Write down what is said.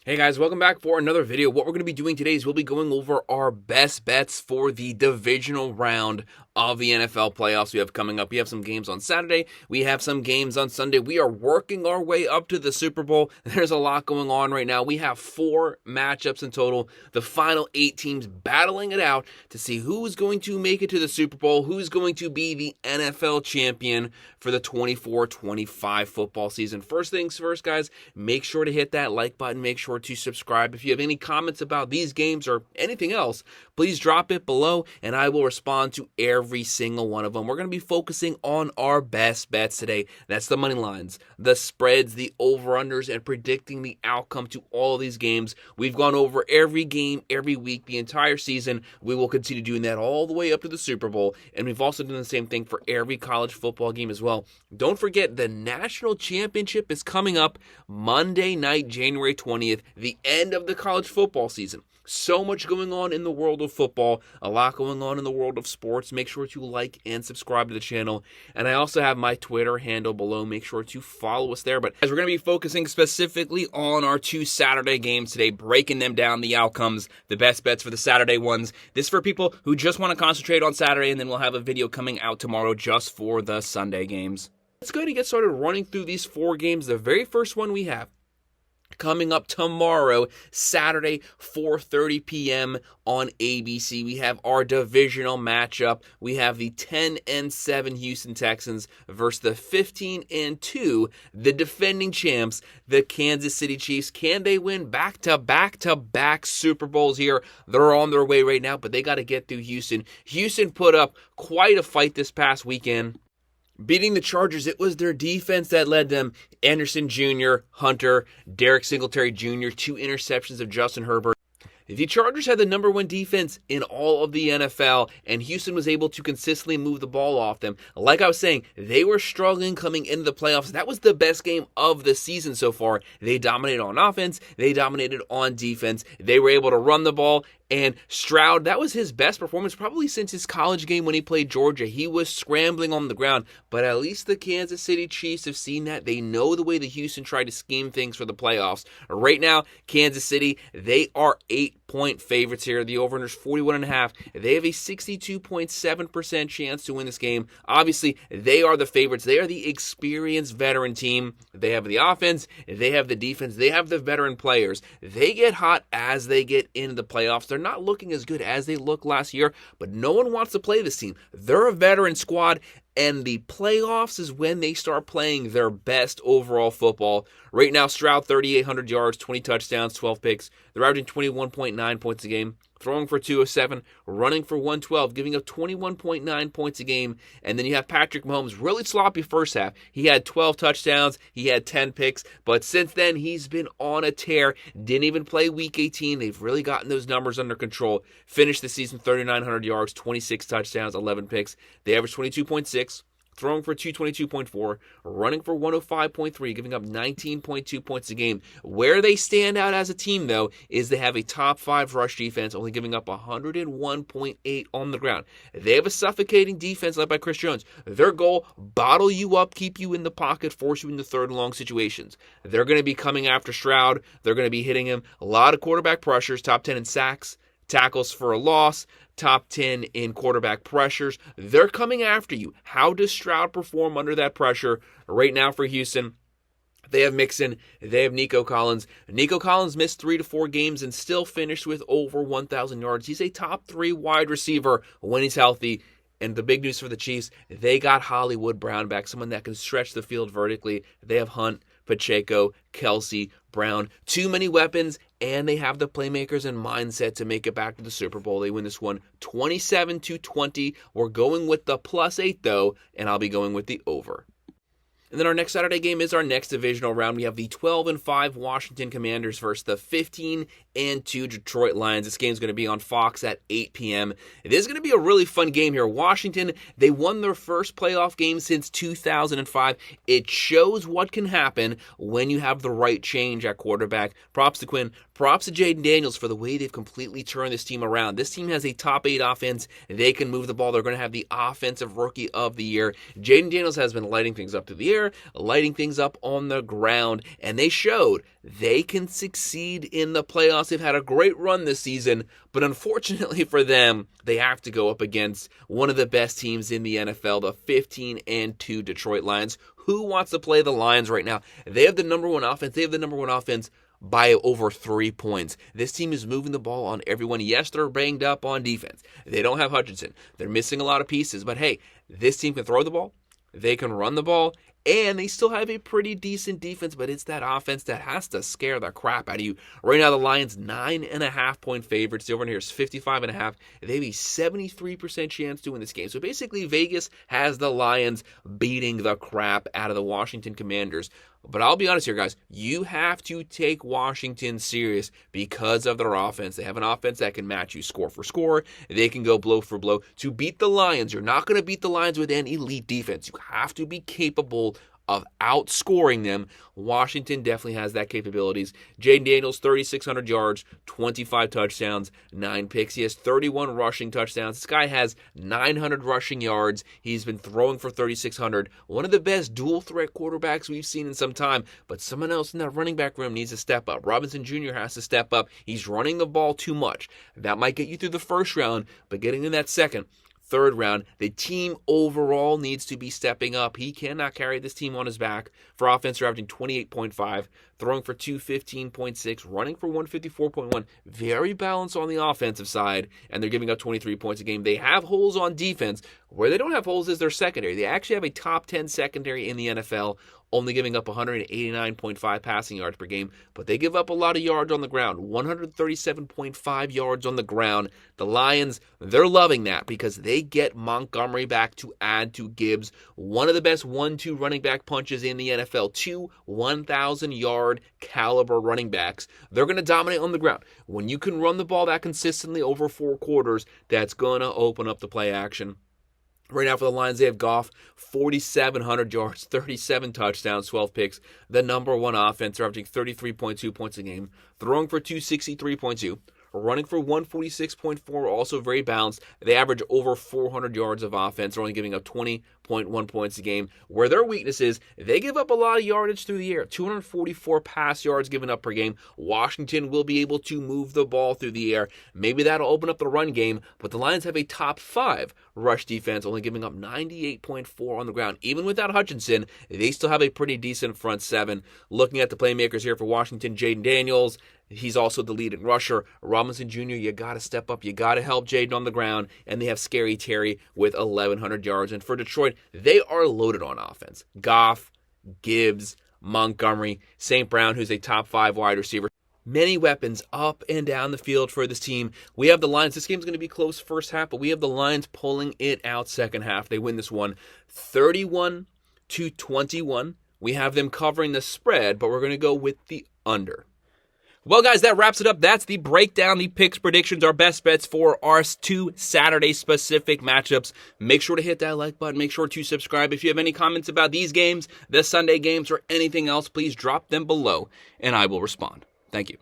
Hey guys, welcome back for another video. What we're going to be doing today is we'll be going over our best bets for the divisional round of the NFL playoffs we have coming up. We have some games on Saturday. We have some games on Sunday. We are working our way up to the Super Bowl. There's a lot going on right now. We have 4 matchups in total. The final 8 teams battling it out to see who's going to make it to the Super Bowl, who's going to be the NFL champion for the 24-25 football season. First things first, guys, make sure to hit that like button. Make sure to subscribe. If you have any comments about these games or anything else, please drop it below and I will respond to every single one of them. We're going to be focusing on our best bets today. That's the money lines, the spreads, the over-unders, and predicting the outcome to all of these games. We've gone over every game every week the entire season. We will continue doing that all the way up to the Super Bowl, and we've also done the same thing for every college football game as well. Don't forget, the national championship is coming up Monday night, January 20th, the end of the college football season. So much going on in the world of football, a lot going on in the world of sports. Make sure to like and subscribe to the channel. And I also have my Twitter handle below. Make sure to follow us there. But as we're going to be focusing specifically on our 2 Saturday games today, breaking them down, the outcomes, the best bets for the Saturday ones. This is for people who just want to concentrate on Saturday, and then we'll have a video coming out tomorrow just for the Sunday games. Let's go ahead and get started running through these 4 games. The very first one we have coming up tomorrow, Saturday, 4:30 p.m. on ABC. We have our divisional matchup. We have the 10-7 Houston Texans versus the 15-2, the defending champs, the Kansas City Chiefs. Can they win back-to-back Super Bowls here? They're on their way right now, but they got to get through Houston. Houston put up quite a fight this past weekend, beating the Chargers. It was their defense that led them. Anderson Jr., Hunter, Derek Singletary Jr., 2 interceptions of Justin Herbert. The Chargers had the number 1 defense in all of the NFL, and Houston was able to consistently move the ball off them. Like I was saying, they were struggling coming into the playoffs. That was the best game of the season so far. They dominated on offense. They dominated on defense. They were able to run the ball. And Stroud, that was his best performance probably since his college game when he played Georgia. He was scrambling on the ground, but at least the Kansas City Chiefs have seen that. They know the way that Houston tried to scheme things for the playoffs. Right now, Kansas City, they are 8-point favorites here. The over-under's 41.5. They have a 62.7% chance to win this game. Obviously, they are the favorites. They are the experienced veteran team. They have the offense. They have the defense. They have the veteran players. They get hot as they get into the playoffs. They're not looking as good as they looked last year, but no one wants to play this team. They're a veteran squad, and the playoffs is when they start playing their best overall football. Right now, Stroud, 3,800 yards, 20 touchdowns, 12 picks. They're averaging 21.9 points a game, throwing for 207, running for 112, giving up 21.9 points a game. And then you have Patrick Mahomes, really sloppy first half. He had 12 touchdowns, he had 10 picks, but since then he's been on a tear. Didn't even play Week 18. They've really gotten those numbers under control. Finished the season 3,900 yards, 26 touchdowns, 11 picks. They averaged 22.6. Throwing for 222.4, running for 105.3, giving up 19.2 points a game. Where they stand out as a team, though, is they have a top 5 rush defense, only giving up 101.8 on the ground. They have a suffocating defense led by Chris Jones. Their goal, bottle you up, keep you in the pocket, force you into 3rd and long situations. They're going to be coming after Stroud. They're going to be hitting him. A lot of quarterback pressures, top 10 in sacks, tackles for a loss, top 10 in quarterback pressures. They're coming after you. How does Stroud perform under that pressure? Right now for Houston, they have Mixon, they have Nico Collins. Nico Collins missed 3 to 4 games and still finished with over 1,000 yards. He's a top 3 wide receiver when he's healthy. And the big news for the Chiefs, they got Hollywood Brown back, someone that can stretch the field vertically. They have Hunt, Pacheco, Kelsey, Brown. Too many weapons, and they have the playmakers and mindset to make it back to the Super Bowl. They win this one 27-20. We're going with the +8, though, and I'll be going with the over. And then our next Saturday game is our next divisional round. We have the 12-5 Washington Commanders versus the 15-2 Detroit Lions. This game is going to be on Fox at 8 p.m. It is going to be a really fun game here. Washington, they won their first playoff game since 2005. It shows what can happen when you have the right change at quarterback. Props to Quinn props to Jaden Daniels for the way they've completely turned this team around. This team has a top 8 offense. They can move the ball. They're going to have the offensive rookie of the year. Jaden Daniels has been lighting things up through the air, lighting things up on the ground, and they showed they can succeed in the playoffs. They've had a great run this season, but unfortunately for them, they have to go up against one of the best teams in the NFL, the 15-2 Detroit Lions. Who wants to play the Lions right now? They have the number one offense. They have the number one offense by over 3 points. This team is moving the ball on everyone. Yes, they're banged up on defense. They don't have Hutchinson. They're missing a lot of pieces. But hey, this team can throw the ball. They can run the ball. And they still have a pretty decent defense, but it's that offense that has to scare the crap out of you. Right now, the Lions 9.5-point favorites. The over here is 55.5. They have a 73% chance to win this game. So basically, Vegas has the Lions beating the crap out of the Washington Commanders. But I'll be honest here, guys. You have to take Washington serious because of their offense. They have an offense that can match you score for score. They can go blow for blow. To beat the Lions, you're not going to beat the Lions with an elite defense. You have to be capable of outscoring them. Washington definitely has that capabilities. Jaden Daniels, 3,600 yards, 25 touchdowns, 9 picks. He has 31 rushing touchdowns. This guy has 900 rushing yards. He's been throwing for 3,600. One of the best dual-threat quarterbacks we've seen in some time, but someone else in that running back room needs to step up. Robinson Jr. has to step up. He's running the ball too much. That might get you through the first round, but getting in that second, third round, the team overall needs to be stepping up. He cannot carry this team on his back. For offense, they're averaging 28.5, throwing for 215.6, running for 154.1. Very balanced on the offensive side, and they're giving up 23 points a game. They have holes on defense. Where they don't have holes is their secondary. They actually have a top 10 secondary in the NFL, only giving up 189.5 passing yards per game, but they give up a lot of yards on the ground, 137.5 yards on the ground. The Lions, they're loving that because they get Montgomery back to add to Gibbs, one of the best 1-2 running back punches in the NFL, 2 1,000-yard caliber running backs. They're going to dominate on the ground. When you can run the ball that consistently over 4 quarters, that's going to open up the play action. Right now for the Lions, they have Goff, 4,700 yards, 37 touchdowns, 12 picks. The number one offense, they're averaging 33.2 points a game, throwing for 263.2, running for 146.4, also very balanced. They average over 400 yards of offense. They're only giving up 20.1 points a game. Where their weakness is, they give up a lot of yardage through the air, 244 pass yards given up per game. Washington will be able to move the ball through the air. Maybe that'll open up the run game, but the Lions have a top 5 rush defense, only giving up 98.4 on the ground. Even without Hutchinson, they still have a pretty decent front 7. Looking at the playmakers here for Washington, Jaden Daniels, he's also the leading rusher. Robinson Jr., you got to step up. You got to help Jaden on the ground. And they have Scary Terry with 1,100 yards. And for Detroit, they are loaded on offense. Goff, Gibbs, Montgomery, St. Brown, who's a top 5 wide receiver. Many weapons up and down the field for this team. We have the Lions. This game's going to be close first half, but we have the Lions pulling it out second half. They win this one 31-21. We have them covering the spread, but we're going to go with the under. Well, guys, that wraps it up. That's the breakdown, the picks, predictions, our best bets for our 2 Saturday-specific matchups. Make sure to hit that like button. Make sure to subscribe. If you have any comments about these games, the Sunday games, or anything else, please drop them below, and I will respond. Thank you.